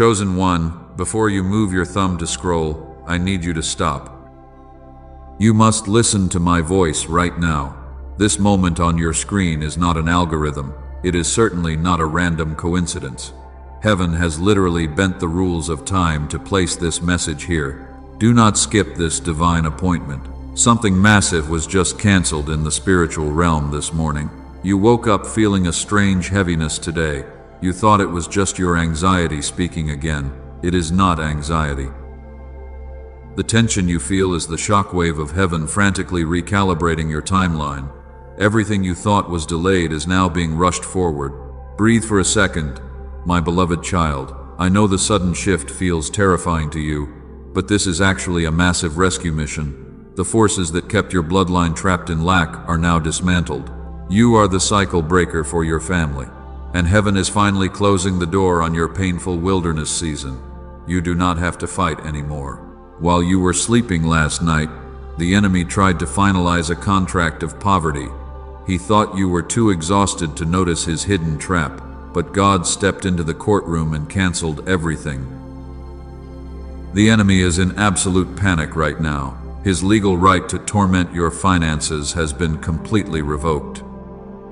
Chosen one, before you move your thumb to scroll, I need you to stop. You must listen to my voice right now. This moment on your screen is not an algorithm. It is certainly not a random coincidence. Heaven has literally bent the rules of time to place this message here. Do not skip this divine appointment. Something massive was just canceled in the spiritual realm this morning. You woke up feeling a strange heaviness today. You thought it was just your anxiety speaking again. It is not anxiety. The tension you feel is the shockwave of heaven frantically recalibrating your timeline. Everything you thought was delayed is now being rushed forward. Breathe for a second, my beloved child. I know the sudden shift feels terrifying to you, but this is actually a massive rescue mission. The forces that kept your bloodline trapped in lack are now dismantled. You are the cycle breaker for your family, and heaven is finally closing the door on your painful wilderness season. You do not have to fight anymore. While you were sleeping last night, the enemy tried to finalize a contract of poverty. He thought you were too exhausted to notice his hidden trap, but God stepped into the courtroom and canceled everything. The enemy is in absolute panic right now. His legal right to torment your finances has been completely revoked.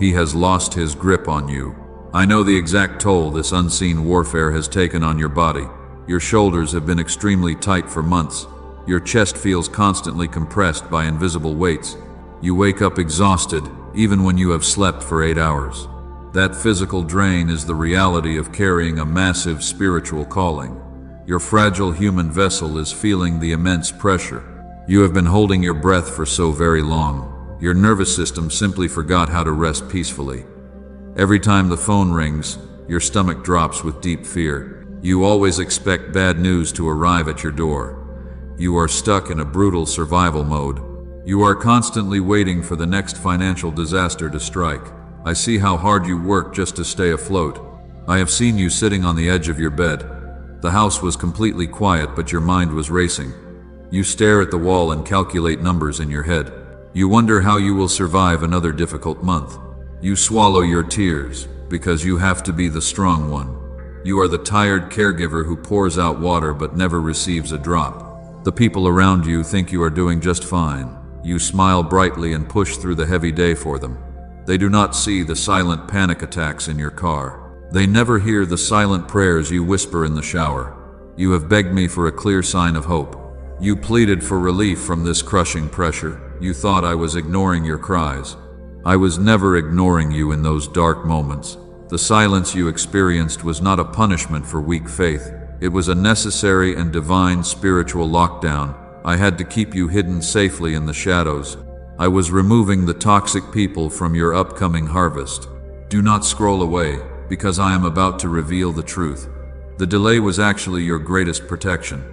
He has lost his grip on you. I know the exact toll this unseen warfare has taken on your body. Your shoulders have been extremely tight for months. Your chest feels constantly compressed by invisible weights. You wake up exhausted, even when you have slept for 8 hours. That physical drain is the reality of carrying a massive spiritual calling. Your fragile human vessel is feeling the immense pressure. You have been holding your breath for so very long. Your nervous system simply forgot how to rest peacefully. Every time the phone rings, your stomach drops with deep fear. You always expect bad news to arrive at your door. You are stuck in a brutal survival mode. You are constantly waiting for the next financial disaster to strike. I see how hard you work just to stay afloat. I have seen you sitting on the edge of your bed. The house was completely quiet, but your mind was racing. You stare at the wall and calculate numbers in your head. You wonder how you will survive another difficult month. You swallow your tears because you have to be the strong one. You are the tired caregiver who pours out water but never receives a drop. The people around you think you are doing just fine. You smile brightly and push through the heavy day for them. They do not see the silent panic attacks in your car. They never hear the silent prayers you whisper in the shower. You have begged me for a clear sign of hope. You pleaded for relief from this crushing pressure. You thought I was ignoring your cries. I was never ignoring you in those dark moments. The silence you experienced was not a punishment for weak faith. It was a necessary and divine spiritual lockdown. I had to keep you hidden safely in the shadows. I was removing the toxic people from your upcoming harvest. Do not scroll away, because I am about to reveal the truth. The delay was actually your greatest protection.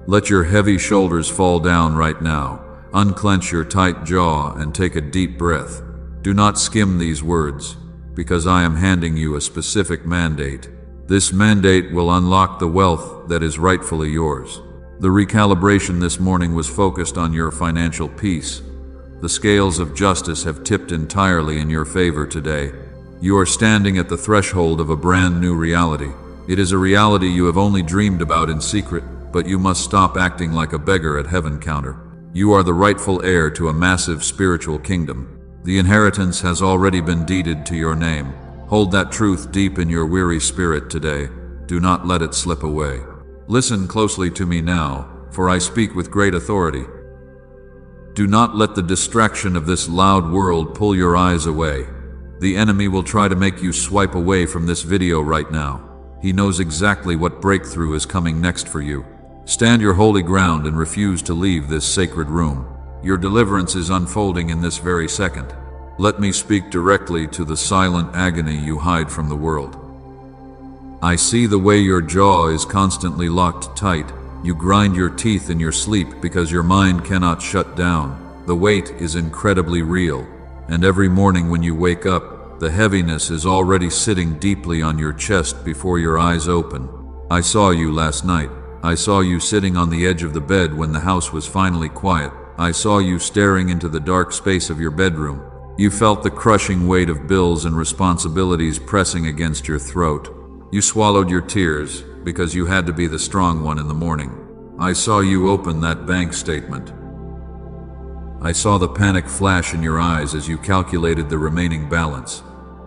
Let your heavy shoulders fall down right now. Unclench your tight jaw and take a deep breath. Do not skim these words, because I am handing you a specific mandate. This mandate will unlock the wealth that is rightfully yours. The recalibration this morning was focused on your financial peace. The scales of justice have tipped entirely in your favor today. You are standing at the threshold of a brand new reality. It is a reality you have only dreamed about in secret, but you must stop acting like a beggar at heaven counter. You are the rightful heir to a massive spiritual kingdom. The inheritance has already been deeded to your name. Hold that truth deep in your weary spirit today. Do not let it slip away. Listen closely to me now, for I speak with great authority. Do not let the distraction of this loud world pull your eyes away. The enemy will try to make you swipe away from this video right now. He knows exactly what breakthrough is coming next for you. Stand your holy ground and refuse to leave this sacred room. Your deliverance is unfolding in this very second. Let me speak directly to the silent agony you hide from the world. I see the way your jaw is constantly locked tight. You grind your teeth in your sleep because your mind cannot shut down. The weight is incredibly real, and every morning when you wake up, the heaviness is already sitting deeply on your chest before your eyes open. I saw you last night. I saw you sitting on the edge of the bed when the house was finally quiet. I saw you staring into the dark space of your bedroom. You felt the crushing weight of bills and responsibilities pressing against your throat. You swallowed your tears, because you had to be the strong one in the morning. I saw you open that bank statement. I saw the panic flash in your eyes as you calculated the remaining balance.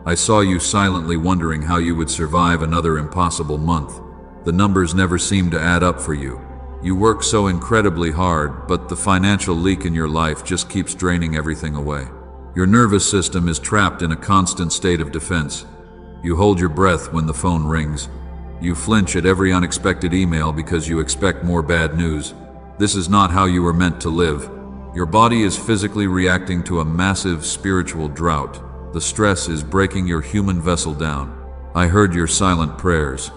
I saw you silently wondering how you would survive another impossible month. The numbers never seemed to add up for you. You work so incredibly hard, but the financial leak in your life just keeps draining everything away. Your nervous system is trapped in a constant state of defense. You hold your breath when the phone rings. You flinch at every unexpected email because you expect more bad news. This is not how you were meant to live. Your body is physically reacting to a massive spiritual drought. The stress is breaking your human vessel down. I heard your silent prayers.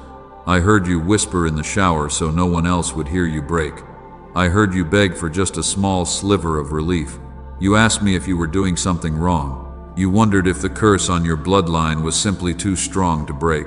I heard you whisper in the shower so no one else would hear you break. I heard you beg for just a small sliver of relief. You asked me if you were doing something wrong. You wondered if the curse on your bloodline was simply too strong to break.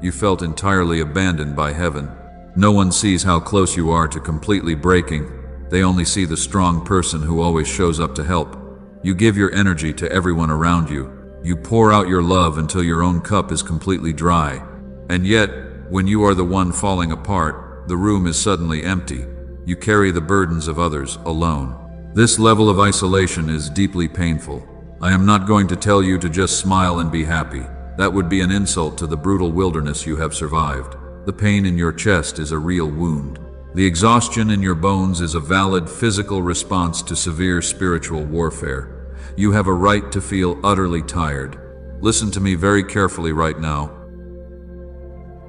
You felt entirely abandoned by heaven. No one sees how close you are to completely breaking. They only see the strong person who always shows up to help. You give your energy to everyone around you. You pour out your love until your own cup is completely dry. And yet, when you are the one falling apart, the room is suddenly empty. You carry the burdens of others alone. This level of isolation is deeply painful. I am not going to tell you to just smile and be happy. That would be an insult to the brutal wilderness you have survived. The pain in your chest is a real wound. The exhaustion in your bones is a valid physical response to severe spiritual warfare. You have a right to feel utterly tired. Listen to me very carefully right now.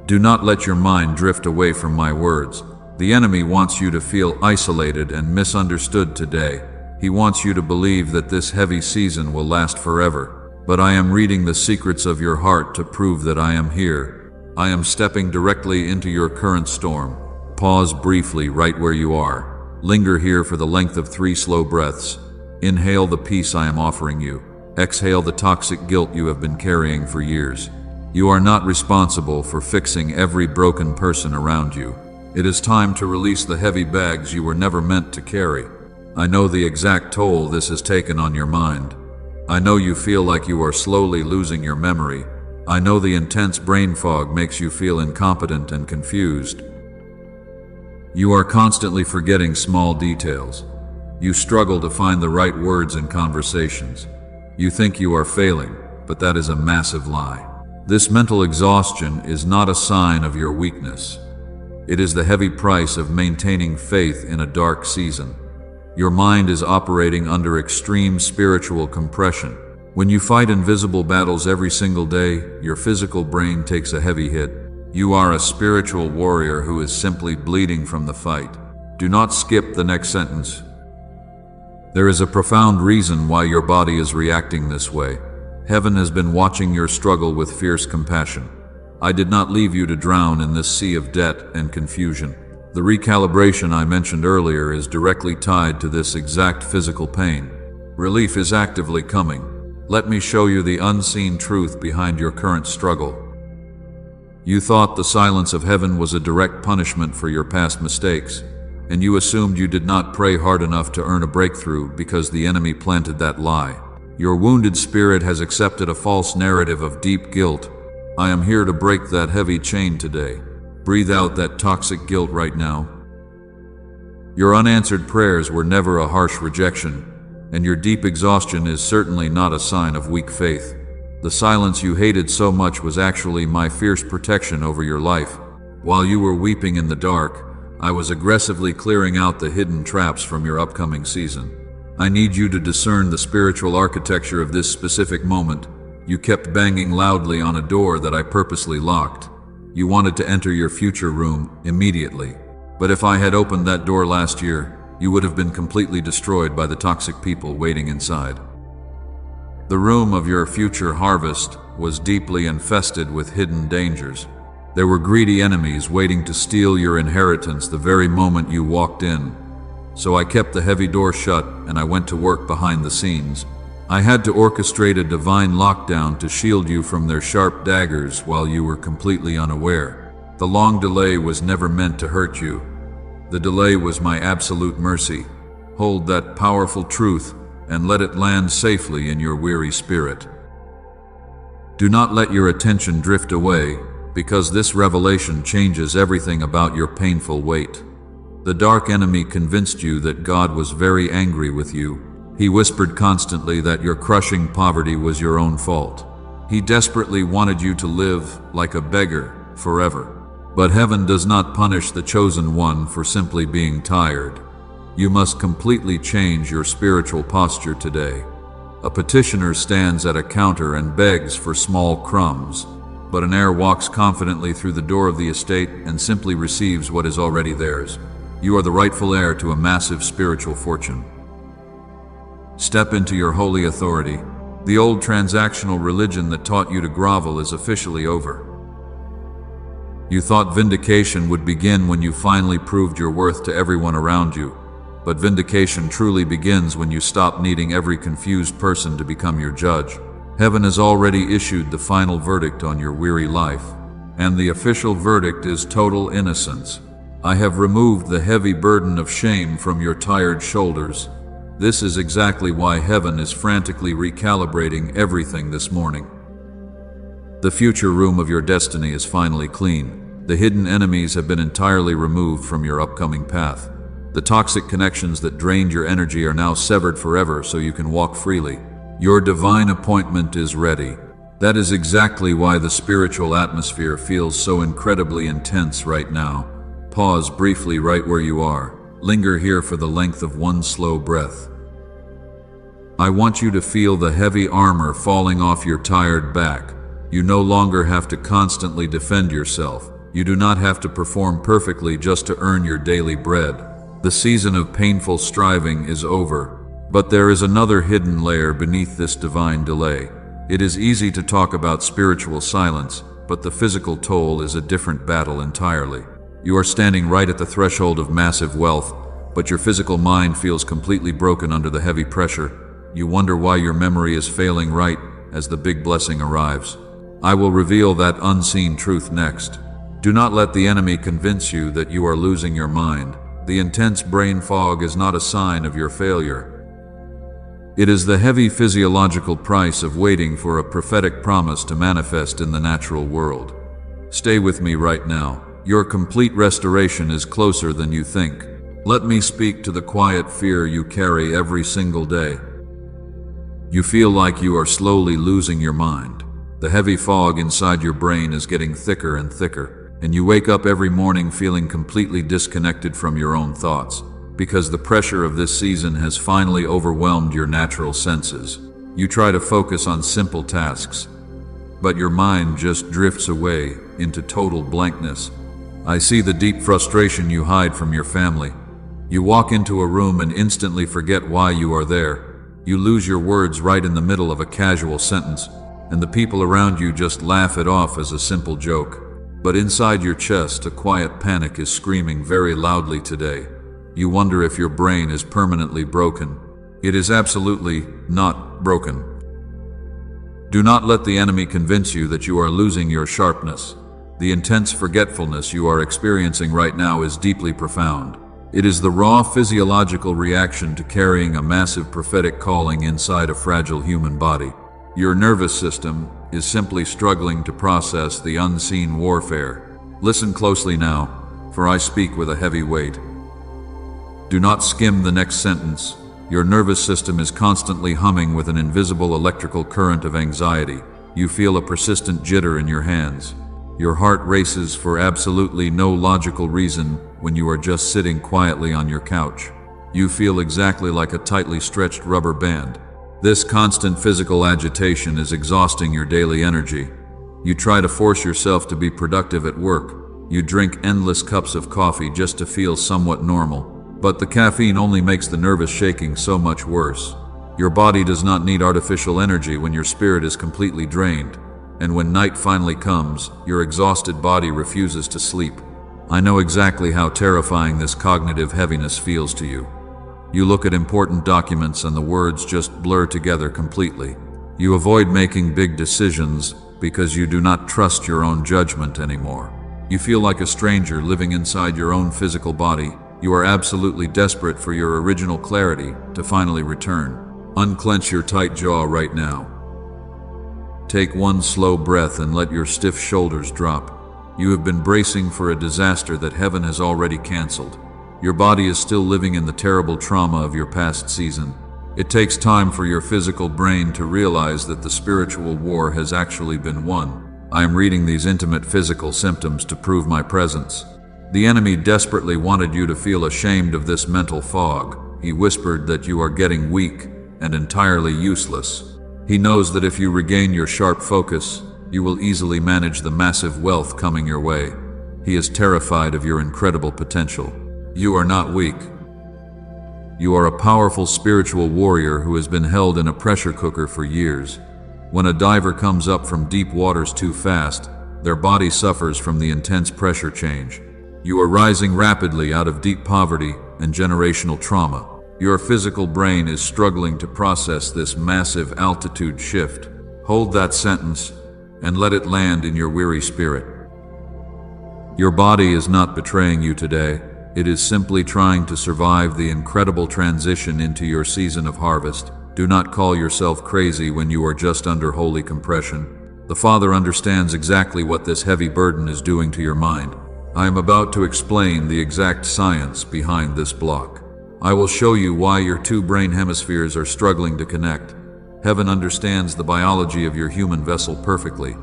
Do not let your mind drift away from my words. The enemy wants you to feel isolated and misunderstood today. He wants you to believe that this heavy season will last forever. But I am reading the secrets of your heart to prove that I am here. I am stepping directly into your current storm. Pause briefly right where you are. Linger here for the length of 3 slow breaths. Inhale the peace I am offering you. Exhale the toxic guilt you have been carrying for years. You are not responsible for fixing every broken person around you. It is time to release the heavy bags you were never meant to carry. I know the exact toll this has taken on your mind. I know you feel like you are slowly losing your memory. I know the intense brain fog makes you feel incompetent and confused. You are constantly forgetting small details. You struggle to find the right words in conversations. You think you are failing, but that is a massive lie. This mental exhaustion is not a sign of your weakness. It is the heavy price of maintaining faith in a dark season. Your mind is operating under extreme spiritual compression. When you fight invisible battles every single day, your physical brain takes a heavy hit. You are a spiritual warrior who is simply bleeding from the fight. Do not skip the next sentence. There is a profound reason why your body is reacting this way. Heaven has been watching your struggle with fierce compassion. I did not leave you to drown in this sea of debt and confusion. The recalibration I mentioned earlier is directly tied to this exact physical pain. Relief is actively coming. Let me show you the unseen truth behind your current struggle. You thought the silence of heaven was a direct punishment for your past mistakes, and you assumed you did not pray hard enough to earn a breakthrough because the enemy planted that lie. Your wounded spirit has accepted a false narrative of deep guilt. I am here to break that heavy chain today. Breathe out that toxic guilt right now. Your unanswered prayers were never a harsh rejection, and your deep exhaustion is certainly not a sign of weak faith. The silence you hated so much was actually my fierce protection over your life. While you were weeping in the dark, I was aggressively clearing out the hidden traps from your upcoming season. I need you to discern the spiritual architecture of this specific moment. You kept banging loudly on a door that I purposely locked. You wanted to enter your future room immediately. But if I had opened that door last year, you would have been completely destroyed by the toxic people waiting inside. The room of your future harvest was deeply infested with hidden dangers. There were greedy enemies waiting to steal your inheritance the very moment you walked in. So I kept the heavy door shut and I went to work behind the scenes. I had to orchestrate a divine lockdown to shield you from their sharp daggers while you were completely unaware. The long delay was never meant to hurt you. The delay was my absolute mercy. Hold that powerful truth and let it land safely in your weary spirit. Do not let your attention drift away. because this revelation changes everything about your painful weight. The dark enemy convinced you that God was very angry with you. He whispered constantly that your crushing poverty was your own fault. He desperately wanted you to live like a beggar forever. But heaven does not punish the chosen one for simply being tired. You must completely change your spiritual posture today. A petitioner stands at a counter and begs for small crumbs, but an heir walks confidently through the door of the estate and simply receives what is already theirs. You are the rightful heir to a massive spiritual fortune. Step into your holy authority. The old transactional religion that taught you to grovel is officially over. You thought vindication would begin when you finally proved your worth to everyone around you, but vindication truly begins when you stop needing every confused person to become your judge. Heaven has already issued the final verdict on your weary life, and the official verdict is total innocence. I have removed the heavy burden of shame from your tired shoulders. This is exactly why heaven is frantically recalibrating everything this morning. The future room of your destiny is finally clean. The hidden enemies have been entirely removed from your upcoming path. The toxic connections that drained your energy are now severed forever so you can walk freely. Your divine appointment is ready. That is exactly why the spiritual atmosphere feels so incredibly intense right now. Pause briefly right where you are. Linger here for the length of one slow breath. I want you to feel the heavy armor falling off your tired back. You no longer have to constantly defend yourself. You do not have to perform perfectly just to earn your daily bread. The season of painful striving is over, but there is another hidden layer beneath this divine delay. It is easy to talk about spiritual silence, but the physical toll is a different battle entirely. You are standing right at the threshold of massive wealth, but your physical mind feels completely broken under the heavy pressure. You wonder why your memory is failing right as the big blessing arrives. I will reveal that unseen truth next. Do not let the enemy convince you that you are losing your mind. The intense brain fog is not a sign of your failure. It is the heavy physiological price of waiting for a prophetic promise to manifest in the natural world. Stay with me right now. Your complete restoration is closer than you think. Let me speak to the quiet fear you carry every single day. You feel like you are slowly losing your mind. The heavy fog inside your brain is getting thicker and thicker. And you wake up every morning feeling completely disconnected from your own thoughts, because the pressure of this season has finally overwhelmed your natural senses. You try to focus on simple tasks, but your mind just drifts away into total blankness. I see the deep frustration you hide from your family. You walk into a room and instantly forget why you are there. You lose your words right in the middle of a casual sentence, and the people around you just laugh it off as a simple joke. But inside your chest, a quiet panic is screaming very loudly today. You wonder if your brain is permanently broken. It is absolutely not broken. Do not let the enemy convince you that you are losing your sharpness. The intense forgetfulness you are experiencing right now is deeply profound. It is the raw physiological reaction to carrying a massive prophetic calling inside a fragile human body. Your nervous system is simply struggling to process the unseen warfare. Listen closely now, for I speak with a heavy weight. Do not skim the next sentence. Your nervous system is constantly humming with an invisible electrical current of anxiety. You feel a persistent jitter in your hands. Your heart races for absolutely no logical reason when you are just sitting quietly on your couch. You feel exactly like a tightly stretched rubber band. This constant physical agitation is exhausting your daily energy. You try to force yourself to be productive at work. You drink endless cups of coffee just to feel somewhat normal. But the caffeine only makes the nervous shaking so much worse. Your body does not need artificial energy when your spirit is completely drained. And when night finally comes, your exhausted body refuses to sleep. I know exactly how terrifying this cognitive heaviness feels to you. You look at important documents and the words just blur together completely. You avoid making big decisions because you do not trust your own judgment anymore. You feel like a stranger living inside your own physical body. You are absolutely desperate for your original clarity to finally return. Unclench your tight jaw right now. Take one slow breath and let your stiff shoulders drop. You have been bracing for a disaster that heaven has already canceled. Your body is still living in the terrible trauma of your past season. It takes time for your physical brain to realize that the spiritual war has actually been won. I am reading these intimate physical symptoms to prove my presence. The enemy desperately wanted you to feel ashamed of this mental fog. He whispered that you are getting weak and entirely useless. He knows that if you regain your sharp focus, you will easily manage the massive wealth coming your way. He is terrified of your incredible potential. You are not weak. You are a powerful spiritual warrior who has been held in a pressure cooker for years. When a diver comes up from deep waters too fast, their body suffers from the intense pressure change. You are rising rapidly out of deep poverty and generational trauma. Your physical brain is struggling to process this massive altitude shift. Hold that sentence and let it land in your weary spirit. Your body is not betraying you today. It is simply trying to survive the incredible transition into your season of harvest. Do not call yourself crazy when you are just under holy compression. The Father understands exactly what this heavy burden is doing to your mind. I am about to explain the exact science behind this block. I will show you why your two brain hemispheres are struggling to connect. Heaven understands the biology of your human vessel perfectly.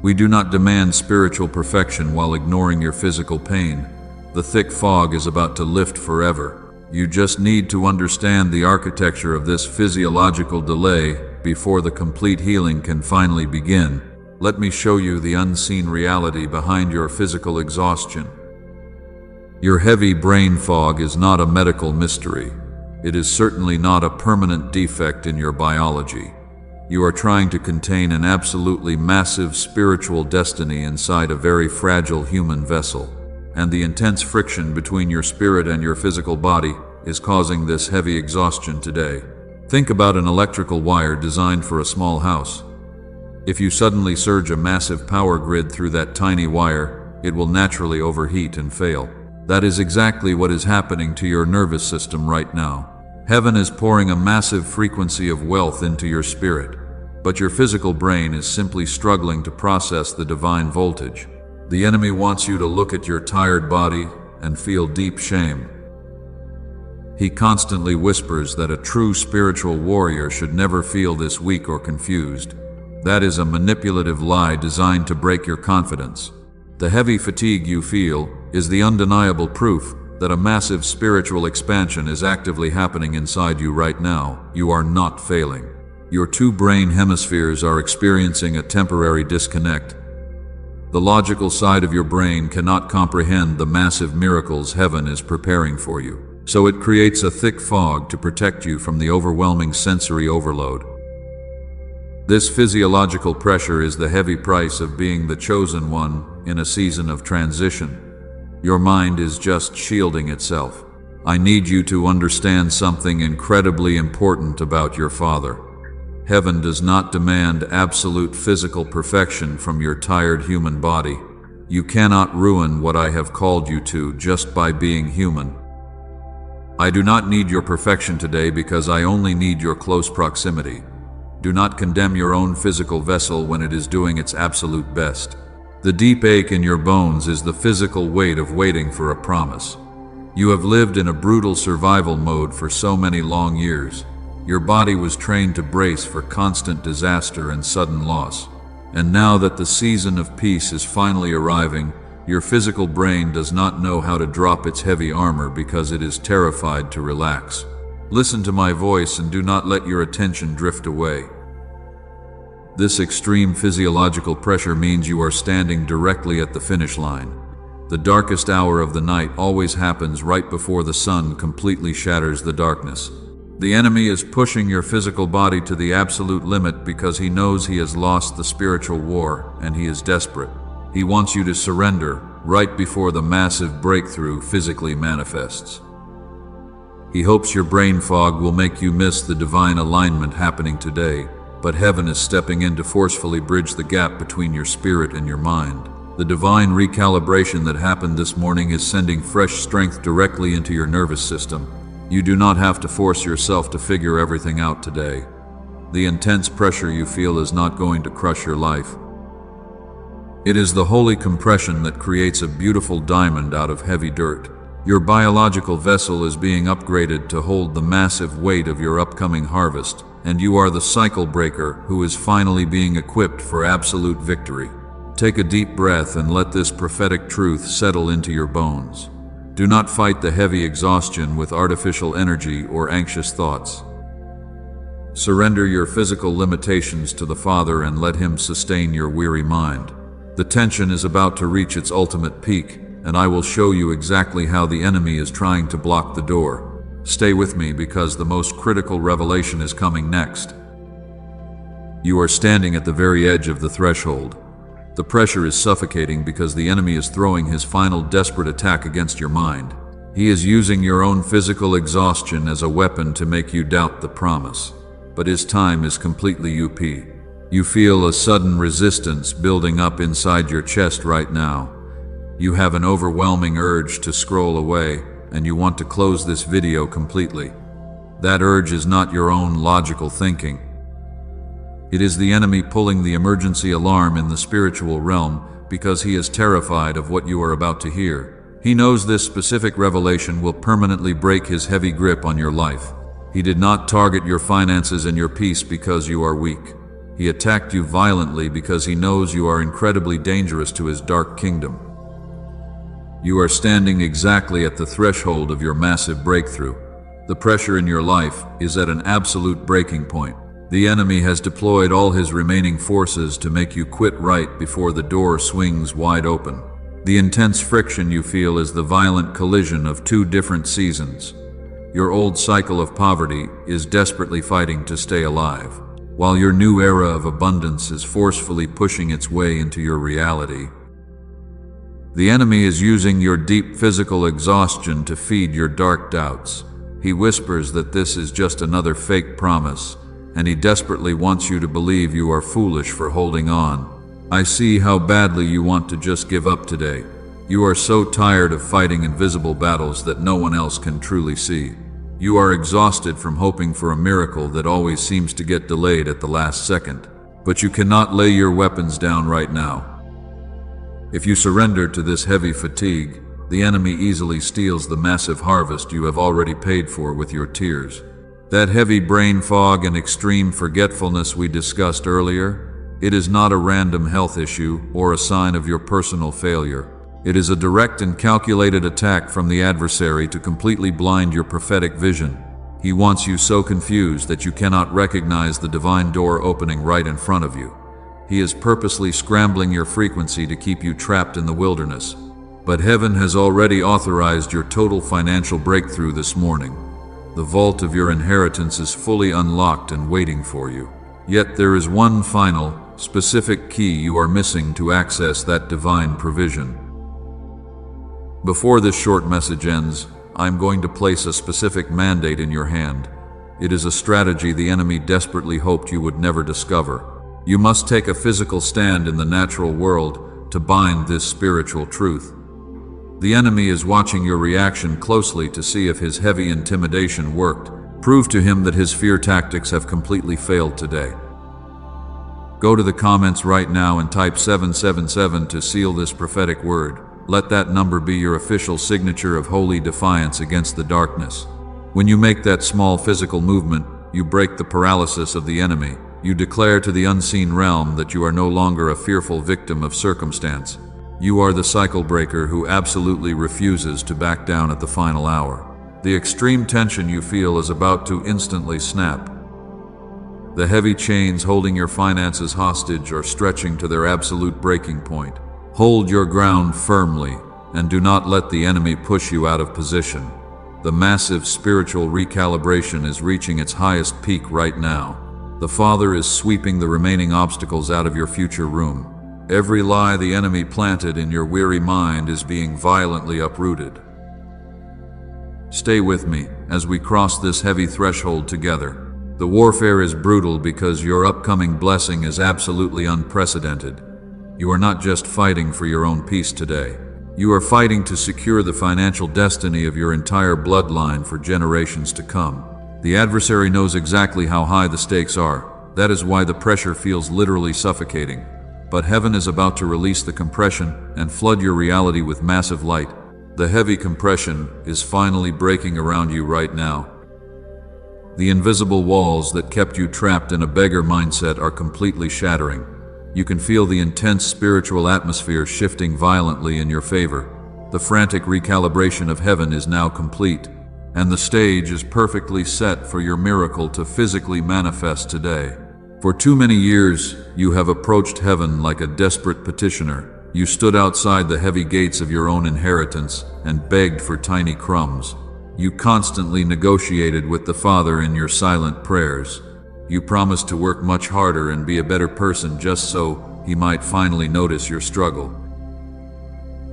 We do not demand spiritual perfection while ignoring your physical pain. The thick fog is about to lift forever. You just need to understand the architecture of this physiological delay before the complete healing can finally begin. Let me show you the unseen reality behind your physical exhaustion. Your heavy brain fog is not a medical mystery. It is certainly not a permanent defect in your biology. You are trying to contain an absolutely massive spiritual destiny inside a very fragile human vessel. And the intense friction between your spirit and your physical body is causing this heavy exhaustion today. Think about an electrical wire designed for a small house. If you suddenly surge a massive power grid through that tiny wire, it will naturally overheat and fail. That is exactly what is happening to your nervous system right now. Heaven is pouring a massive frequency of wealth into your spirit, but your physical brain is simply struggling to process the divine voltage. The enemy wants you to look at your tired body and feel deep shame. He constantly whispers that a true spiritual warrior should never feel this weak or confused. That is a manipulative lie designed to break your confidence. The heavy fatigue you feel is the undeniable proof that a massive spiritual expansion is actively happening inside you right now. You are not failing. Your two brain hemispheres are experiencing a temporary disconnect. The logical side of your brain cannot comprehend the massive miracles heaven is preparing for you, so it creates a thick fog to protect you from the overwhelming sensory overload. This physiological pressure is the heavy price of being the chosen one in a season of transition. Your mind is just shielding itself. I need you to understand something incredibly important about your Father. Heaven does not demand absolute physical perfection from your tired human body. You cannot ruin what I have called you to just by being human. I do not need your perfection today because I only need your close proximity. Do not condemn your own physical vessel when it is doing its absolute best. The deep ache in your bones is the physical weight of waiting for a promise. You have lived in a brutal survival mode for so many long years. Your body was trained to brace for constant disaster and sudden loss. And now that the season of peace is finally arriving, your physical brain does not know how to drop its heavy armor because it is terrified to relax. Listen to my voice and do not let your attention drift away. This extreme physiological pressure means you are standing directly at the finish line. The darkest hour of the night always happens right before the sun completely shatters the darkness. The enemy is pushing your physical body to the absolute limit because he knows he has lost the spiritual war and he is desperate. He wants you to surrender right before the massive breakthrough physically manifests. He hopes your brain fog will make you miss the divine alignment happening today, but heaven is stepping in to forcefully bridge the gap between your spirit and your mind. The divine recalibration that happened this morning is sending fresh strength directly into your nervous system. You do not have to force yourself to figure everything out today. The intense pressure you feel is not going to crush your life. It is the holy compression that creates a beautiful diamond out of heavy dirt. Your biological vessel is being upgraded to hold the massive weight of your upcoming harvest, and you are the cycle breaker who is finally being equipped for absolute victory. Take a deep breath and let this prophetic truth settle into your bones. Do not fight the heavy exhaustion with artificial energy or anxious thoughts. Surrender your physical limitations to the Father and let Him sustain your weary mind. The tension is about to reach its ultimate peak, and I will show you exactly how the enemy is trying to block the door. Stay with me because the most critical revelation is coming next. You are standing at the very edge of the threshold. The pressure is suffocating because the enemy is throwing his final desperate attack against your mind. He is using your own physical exhaustion as a weapon to make you doubt the promise. But his time is completely up. You feel a sudden resistance building up inside your chest right now. You have an overwhelming urge to scroll away, and you want to close this video completely. That urge is not your own logical thinking. It is the enemy pulling the emergency alarm in the spiritual realm because he is terrified of what you are about to hear. He knows this specific revelation will permanently break his heavy grip on your life. He did not target your finances and your peace because you are weak. He attacked you violently because he knows you are incredibly dangerous to his dark kingdom. You are standing exactly at the threshold of your massive breakthrough. The pressure in your life is at an absolute breaking point. The enemy has deployed all his remaining forces to make you quit right before the door swings wide open. The intense friction you feel is the violent collision of two different seasons. Your old cycle of poverty is desperately fighting to stay alive, while your new era of abundance is forcefully pushing its way into your reality. The enemy is using your deep physical exhaustion to feed your dark doubts. He whispers that this is just another fake promise, and he desperately wants you to believe you are foolish for holding on. I see how badly you want to just give up today. You are so tired of fighting invisible battles that no one else can truly see. You are exhausted from hoping for a miracle that always seems to get delayed at the last second. But you cannot lay your weapons down right now. If you surrender to this heavy fatigue, the enemy easily steals the massive harvest you have already paid for with your tears. That heavy brain fog and extreme forgetfulness we discussed earlier, it is not a random health issue or a sign of your personal failure. It is a direct and calculated attack from the adversary to completely blind your prophetic vision. He wants you so confused that you cannot recognize the divine door opening right in front of you. He is purposely scrambling your frequency to keep you trapped in the wilderness. But heaven has already authorized your total financial breakthrough this morning. The vault of your inheritance is fully unlocked and waiting for you. Yet there is one final, specific key you are missing to access that divine provision. Before this short message ends, I'm going to place a specific mandate in your hand. It is a strategy the enemy desperately hoped you would never discover. You must take a physical stand in the natural world to bind this spiritual truth. The enemy is watching your reaction closely to see if his heavy intimidation worked. Prove to him that his fear tactics have completely failed today. Go to the comments right now and type 777 to seal this prophetic word. Let that number be your official signature of holy defiance against the darkness. When you make that small physical movement, you break the paralysis of the enemy. You declare to the unseen realm that you are no longer a fearful victim of circumstance. You are the cycle breaker who absolutely refuses to back down at the final hour. The extreme tension you feel is about to instantly snap. The heavy chains holding your finances hostage are stretching to their absolute breaking point. Hold your ground firmly and do not let the enemy push you out of position. The massive spiritual recalibration is reaching its highest peak right now. The Father is sweeping the remaining obstacles out of your future room. Every lie the enemy planted in your weary mind is being violently uprooted. Stay with me as we cross this heavy threshold together. The warfare is brutal because your upcoming blessing is absolutely unprecedented. You are not just fighting for your own peace today. You are fighting to secure the financial destiny of your entire bloodline for generations to come. The adversary knows exactly how high the stakes are. That is why the pressure feels literally suffocating. but heaven is about to release the compression and flood your reality with massive light. The heavy compression is finally breaking around you right now. The invisible walls that kept you trapped in a beggar mindset are completely shattering. You can feel the intense spiritual atmosphere shifting violently in your favor. The frantic recalibration of heaven is now complete, and the stage is perfectly set for your miracle to physically manifest today. For too many years, you have approached heaven like a desperate petitioner. You stood outside the heavy gates of your own inheritance and begged for tiny crumbs. You constantly negotiated with the Father in your silent prayers. You promised to work much harder and be a better person just so He might finally notice your struggle.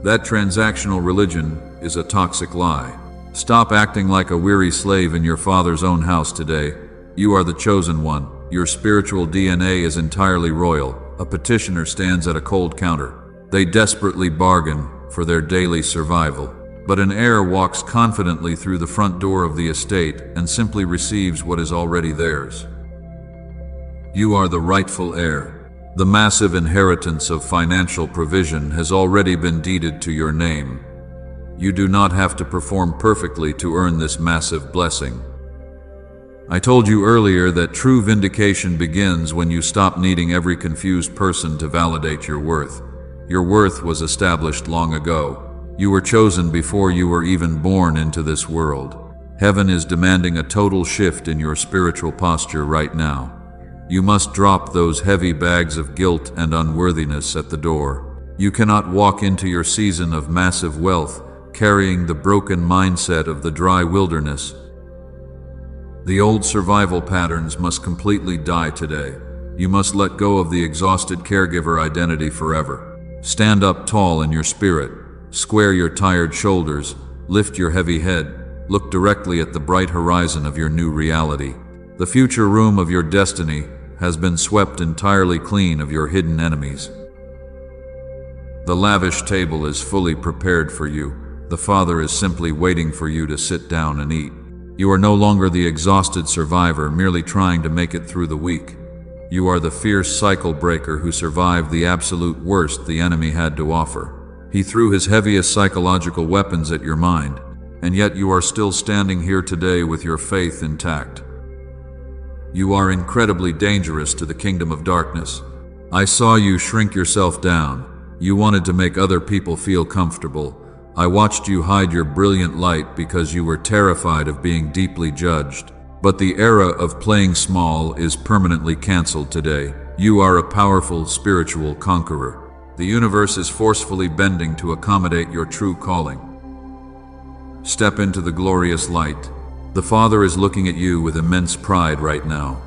That transactional religion is a toxic lie. Stop acting like a weary slave in your Father's own house today. You are the chosen one. Your spiritual DNA is entirely royal. A petitioner stands at a cold counter. They desperately bargain for their daily survival. But an heir walks confidently through the front door of the estate and simply receives what is already theirs. You are the rightful heir. The massive inheritance of financial provision has already been deeded to your name. You do not have to perform perfectly to earn this massive blessing. I told you earlier that true vindication begins when you stop needing every confused person to validate your worth. Your worth was established long ago. You were chosen before you were even born into this world. Heaven is demanding a total shift in your spiritual posture right now. You must drop those heavy bags of guilt and unworthiness at the door. You cannot walk into your season of massive wealth carrying the broken mindset of the dry wilderness. The old survival patterns must completely die today. You must let go of the exhausted caregiver identity forever. Stand up tall in your spirit. Square your tired shoulders. Lift your heavy head. Look directly at the bright horizon of your new reality. The future room of your destiny has been swept entirely clean of your hidden enemies. The lavish table is fully prepared for you. The Father is simply waiting for you to sit down and eat. You are no longer the exhausted survivor merely trying to make it through the week. You are the fierce cycle breaker who survived the absolute worst the enemy had to offer. He threw his heaviest psychological weapons at your mind, and yet you are still standing here today with your faith intact. You are incredibly dangerous to the kingdom of darkness. I saw you shrink yourself down. You wanted to make other people feel comfortable. I watched you hide your brilliant light because you were terrified of being deeply judged. But the era of playing small is permanently canceled today. You are a powerful spiritual conqueror. The universe is forcefully bending to accommodate your true calling. Step into the glorious light. The Father is looking at you with immense pride right now.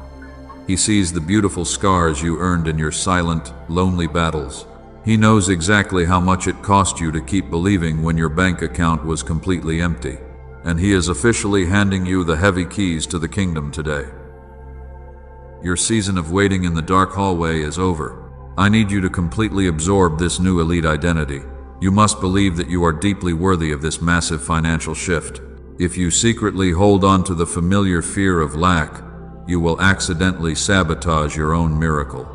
He sees the beautiful scars you earned in your silent, lonely battles. He knows exactly how much it cost you to keep believing when your bank account was completely empty. And He is officially handing you the heavy keys to the kingdom today. Your season of waiting in the dark hallway is over. I need you to completely absorb this new elite identity. You must believe that you are deeply worthy of this massive financial shift. If you secretly hold on to the familiar fear of lack, you will accidentally sabotage your own miracle.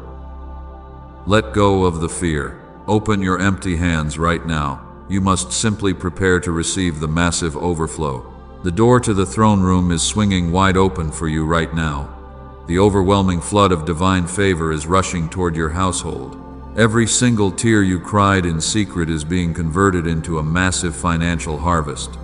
Let go of the fear. Open your empty hands right now. You must simply prepare to receive the massive overflow. The door to the throne room is swinging wide open for you right now. The overwhelming flood of divine favor is rushing toward your household. Every single tear you cried in secret is being converted into a massive financial harvest.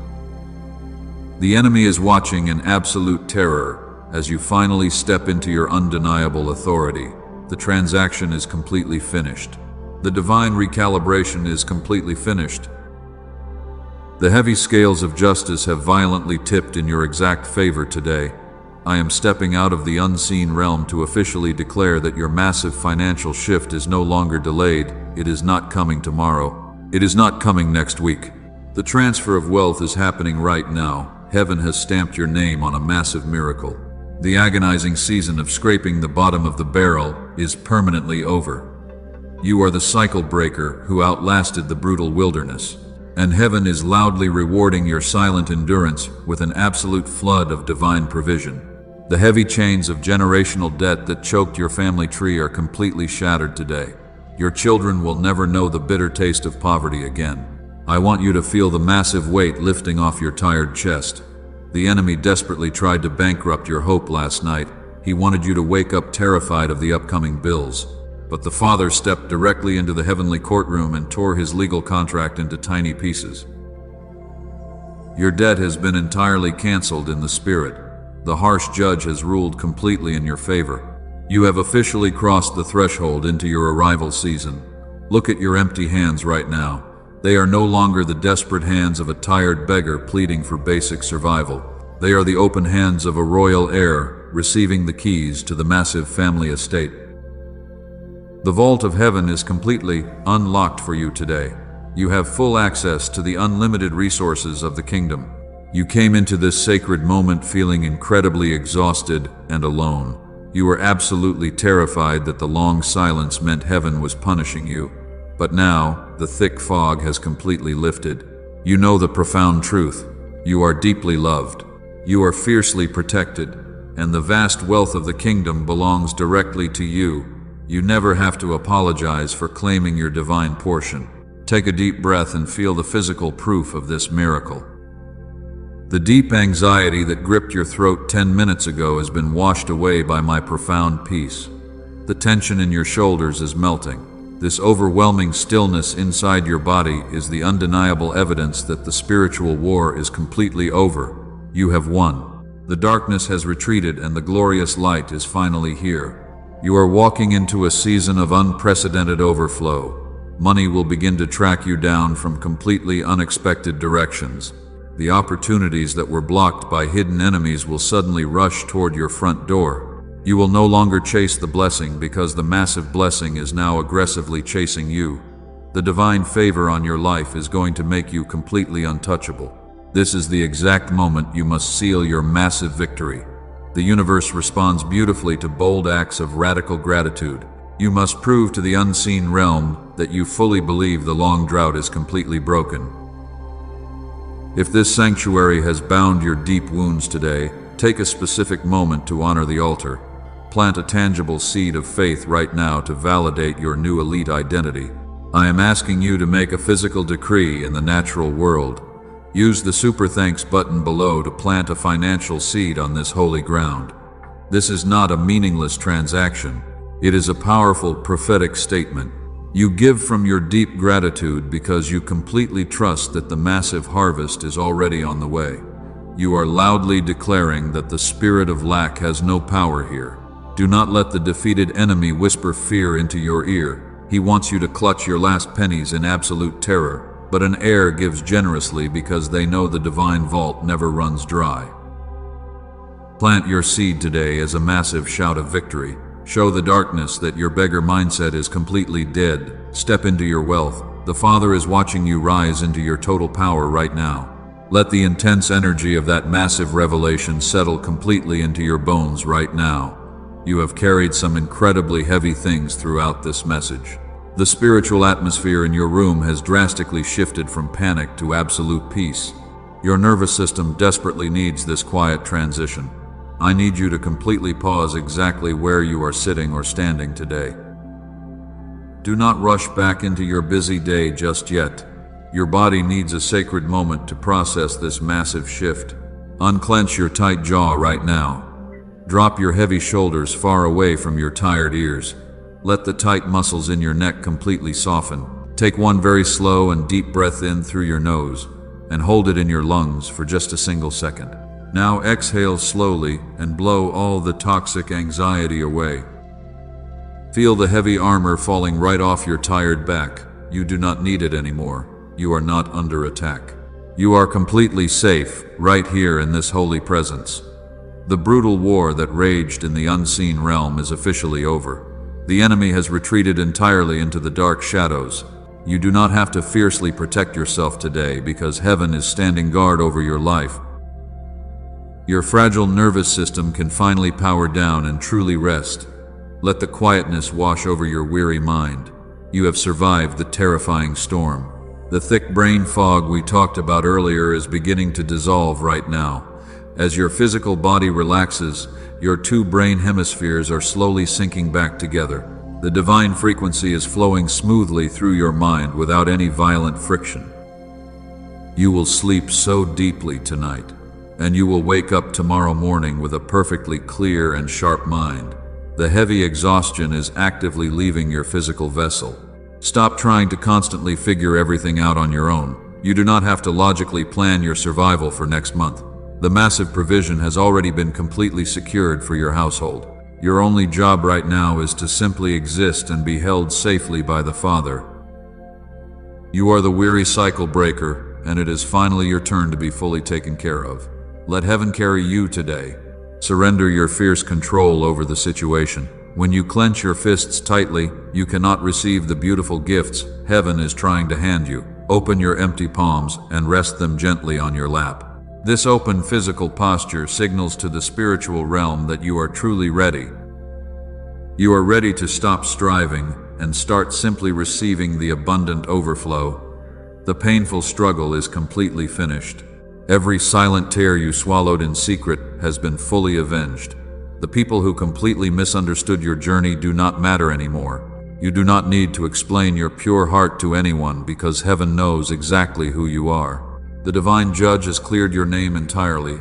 The enemy is watching in absolute terror as you finally step into your undeniable authority. The transaction is completely finished. The divine recalibration is completely finished. The heavy scales of justice have violently tipped in your exact favor today. I am stepping out of the unseen realm to officially declare that your massive financial shift is no longer delayed. It is not coming tomorrow. It is not coming next week. The transfer of wealth is happening right now. Heaven has stamped your name on a massive miracle. The agonizing season of scraping the bottom of the barrel is permanently over. You are the cycle breaker who outlasted the brutal wilderness, and heaven is loudly rewarding your silent endurance with an absolute flood of divine provision. The heavy chains of generational debt that choked your family tree are completely shattered today. Your children will never know the bitter taste of poverty again. I want you to feel the massive weight lifting off your tired chest. The enemy desperately tried to bankrupt your hope last night. He wanted you to wake up terrified of the upcoming bills. But the Father stepped directly into the heavenly courtroom and tore his legal contract into tiny pieces. Your debt has been entirely canceled in the Spirit. The harsh judge has ruled completely in your favor. You have officially crossed the threshold into your arrival season. Look at your empty hands right now. They are no longer the desperate hands of a tired beggar pleading for basic survival. They are the open hands of a royal heir receiving the keys to the massive family estate. The vault of heaven is completely unlocked for you today. You have full access to the unlimited resources of the kingdom. You came into this sacred moment feeling incredibly exhausted and alone. You were absolutely terrified that the long silence meant heaven was punishing you. But now, the thick fog has completely lifted. You know the profound truth. You are deeply loved. You are fiercely protected, and the vast wealth of the kingdom belongs directly to you. You never have to apologize for claiming your divine portion. Take a deep breath and feel the physical proof of this miracle. The deep anxiety that gripped your throat 10 minutes ago has been washed away by my profound peace. The tension in your shoulders is melting. This overwhelming stillness inside your body is the undeniable evidence that the spiritual war is completely over. You have won. The darkness has retreated and the glorious light is finally here. You are walking into a season of unprecedented overflow. Money will begin to track you down from completely unexpected directions. The opportunities that were blocked by hidden enemies will suddenly rush toward your front door. You will no longer chase the blessing because the massive blessing is now aggressively chasing you. The divine favor on your life is going to make you completely untouchable. This is the exact moment you must seal your massive victory. The universe responds beautifully to bold acts of radical gratitude. You must prove to the unseen realm that you fully believe the long drought is completely broken. If this sanctuary has bound your deep wounds today, take a specific moment to honor the altar. Plant a tangible seed of faith right now to validate your new elite identity. I am asking you to make a physical decree in the natural world. Use the Super Thanks button below to plant a financial seed on this holy ground. This is not a meaningless transaction. It is a powerful prophetic statement. You give from your deep gratitude because you completely trust that the massive harvest is already on the way. You are loudly declaring that the spirit of lack has no power here. Do not let the defeated enemy whisper fear into your ear. He wants you to clutch your last pennies in absolute terror, but an heir gives generously because they know the divine vault never runs dry. Plant your seed today as a massive shout of victory. Show the darkness that your beggar mindset is completely dead. Step into your wealth. The Father is watching you rise into your total power right now. Let the intense energy of that massive revelation settle completely into your bones right now. You have carried some incredibly heavy things throughout this message. The spiritual atmosphere in your room has drastically shifted from panic to absolute peace. Your nervous system desperately needs this quiet transition. I need you to completely pause exactly where you are sitting or standing today. Do not rush back into your busy day just yet. Your body needs a sacred moment to process this massive shift. Unclench your tight jaw right now. Drop your heavy shoulders far away from your tired ears. Let the tight muscles in your neck completely soften. Take one very slow and deep breath in through your nose and hold it in your lungs for just a single second. Now exhale slowly and blow all the toxic anxiety away. Feel the heavy armor falling right off your tired back. You do not need it anymore. You are not under attack. You are completely safe right here in this holy presence. The brutal war that raged in the unseen realm is officially over. The enemy has retreated entirely into the dark shadows. You do not have to fiercely protect yourself today because heaven is standing guard over your life. Your fragile nervous system can finally power down and truly rest. Let the quietness wash over your weary mind. You have survived the terrifying storm. The thick brain fog we talked about earlier is beginning to dissolve right now. As your physical body relaxes, your two brain hemispheres are slowly sinking back together. The divine frequency is flowing smoothly through your mind without any violent friction. You will sleep so deeply tonight, and you will wake up tomorrow morning with a perfectly clear and sharp mind. The heavy exhaustion is actively leaving your physical vessel. Stop trying to constantly figure everything out on your own. You do not have to logically plan your survival for next month. The massive provision has already been completely secured for your household. Your only job right now is to simply exist and be held safely by the Father. You are the weary cycle breaker, and it is finally your turn to be fully taken care of. Let heaven carry you today. Surrender your fierce control over the situation. When you clench your fists tightly, you cannot receive the beautiful gifts heaven is trying to hand you. Open your empty palms and rest them gently on your lap. This open physical posture signals to the spiritual realm that you are truly ready. You are ready to stop striving and start simply receiving the abundant overflow. The painful struggle is completely finished. Every silent tear you swallowed in secret has been fully avenged. The people who completely misunderstood your journey do not matter anymore. You do not need to explain your pure heart to anyone because heaven knows exactly who you are. The divine judge has cleared your name entirely.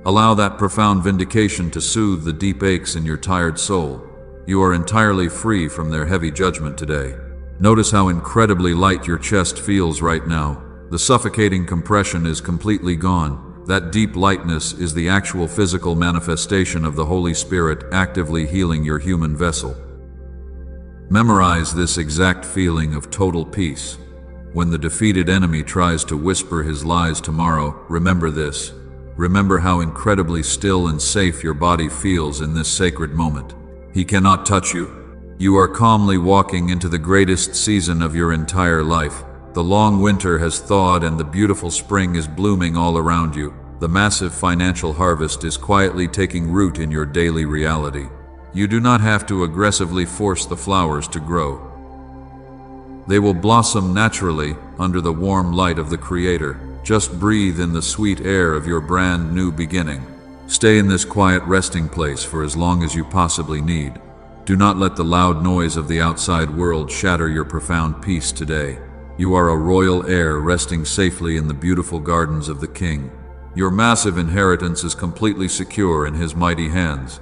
Allow that profound vindication to soothe the deep aches in your tired soul. You are entirely free from their heavy judgment today. Notice how incredibly light your chest feels right now. The suffocating compression is completely gone. That deep lightness is the actual physical manifestation of the Holy Spirit actively healing your human vessel. Memorize this exact feeling of total peace. When the defeated enemy tries to whisper his lies tomorrow, remember this. Remember how incredibly still and safe your body feels in this sacred moment. He cannot touch you. You are calmly walking into the greatest season of your entire life. The long winter has thawed and the beautiful spring is blooming all around you. The massive financial harvest is quietly taking root in your daily reality. You do not have to aggressively force the flowers to grow. They will blossom naturally under the warm light of the Creator. Just breathe in the sweet air of your brand new beginning. Stay in this quiet resting place for as long as you possibly need. Do not let the loud noise of the outside world shatter your profound peace today. You are a royal heir resting safely in the beautiful gardens of the King. Your massive inheritance is completely secure in His mighty hands.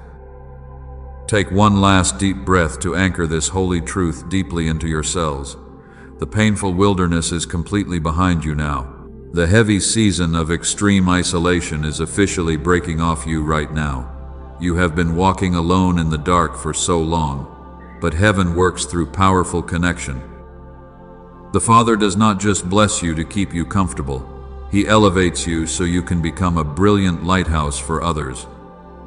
Take one last deep breath to anchor this holy truth deeply into your cells. The painful wilderness is completely behind you now. The heavy season of extreme isolation is officially breaking off you right now. You have been walking alone in the dark for so long, but heaven works through powerful connection. The Father does not just bless you to keep you comfortable. He elevates you so you can become a brilliant lighthouse for others.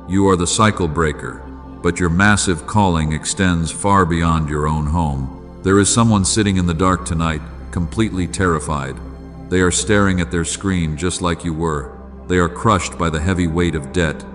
You are the cycle breaker, but your massive calling extends far beyond your own home. There is someone sitting in the dark tonight, completely terrified. They are staring at their screen just like you were. They are crushed by the heavy weight of debt.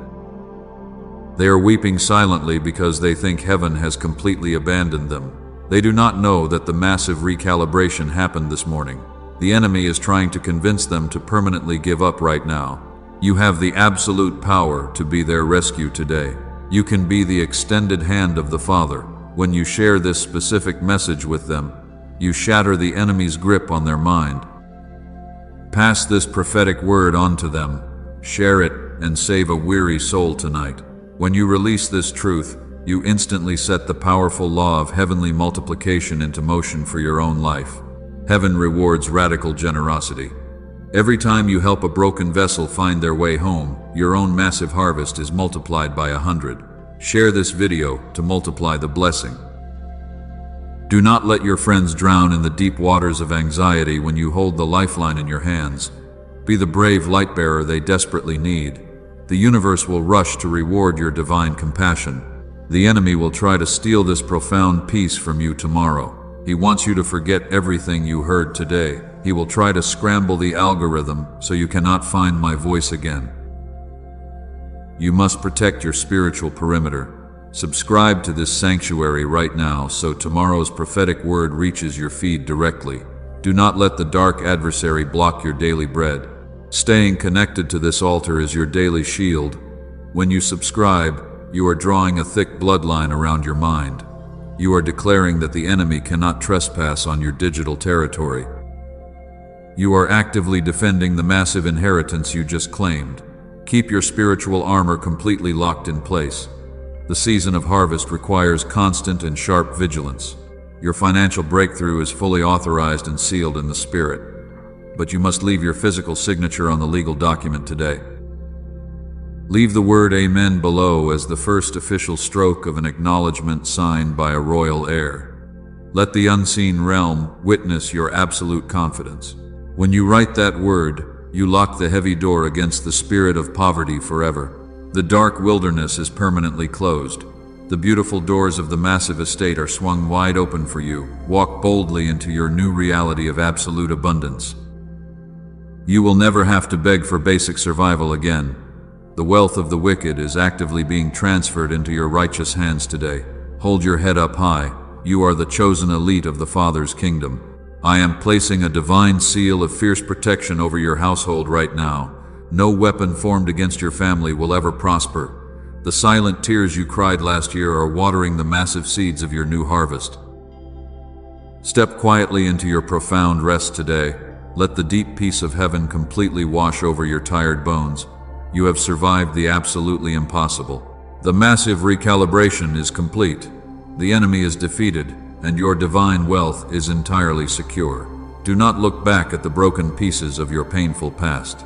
They are weeping silently because they think heaven has completely abandoned them. They do not know that the massive recalibration happened this morning. The enemy is trying to convince them to permanently give up right now. You have the absolute power to be their rescue today. You can be the extended hand of the Father. When you share this specific message with them, you shatter the enemy's grip on their mind. Pass this prophetic word on to them. Share it and save a weary soul tonight. When you release this truth, you instantly set the powerful law of heavenly multiplication into motion for your own life. Heaven rewards radical generosity. Every time you help a broken vessel find their way home, your own massive harvest is multiplied by 100. Share this video to multiply the blessing. Do not let your friends drown in the deep waters of anxiety when you hold the lifeline in your hands. Be the brave light bearer they desperately need. The universe will rush to reward your divine compassion. The enemy will try to steal this profound peace from you tomorrow. He wants you to forget everything you heard today. He will try to scramble the algorithm so you cannot find my voice again. You must protect your spiritual perimeter. Subscribe to this sanctuary right now so tomorrow's prophetic word reaches your feed directly. Do not let the dark adversary block your daily bread. Staying connected to this altar is your daily shield. When you subscribe, you are drawing a thick bloodline around your mind. You are declaring that the enemy cannot trespass on your digital territory. You are actively defending the massive inheritance you just claimed. Keep your spiritual armor completely locked in place. The season of harvest requires constant and sharp vigilance. Your financial breakthrough is fully authorized and sealed in the spirit, but you must leave your physical signature on the legal document today. Leave the word Amen below as the first official stroke of an acknowledgement signed by a royal heir. Let the unseen realm witness your absolute confidence. When you write that word, you lock the heavy door against the spirit of poverty forever. The dark wilderness is permanently closed. The beautiful doors of the massive estate are swung wide open for you. Walk boldly into your new reality of absolute abundance. You will never have to beg for basic survival again. The wealth of the wicked is actively being transferred into your righteous hands today. Hold your head up high. You are the chosen elite of the Father's kingdom. I am placing a divine seal of fierce protection over your household right now. No weapon formed against your family will ever prosper. The silent tears you cried last year are watering the massive seeds of your new harvest. Step quietly into your profound rest today. Let the deep peace of heaven completely wash over your tired bones. You have survived the absolutely impossible. The massive recalibration is complete. The enemy is defeated, and your divine wealth is entirely secure. Do not look back at the broken pieces of your painful past.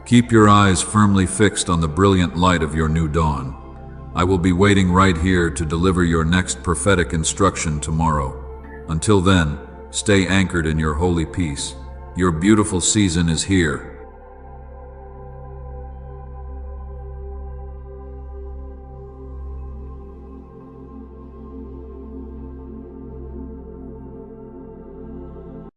Keep your eyes firmly fixed on the brilliant light of your new dawn. I will be waiting right here to deliver your next prophetic instruction tomorrow. Until then, stay anchored in your holy peace. Your beautiful season is here.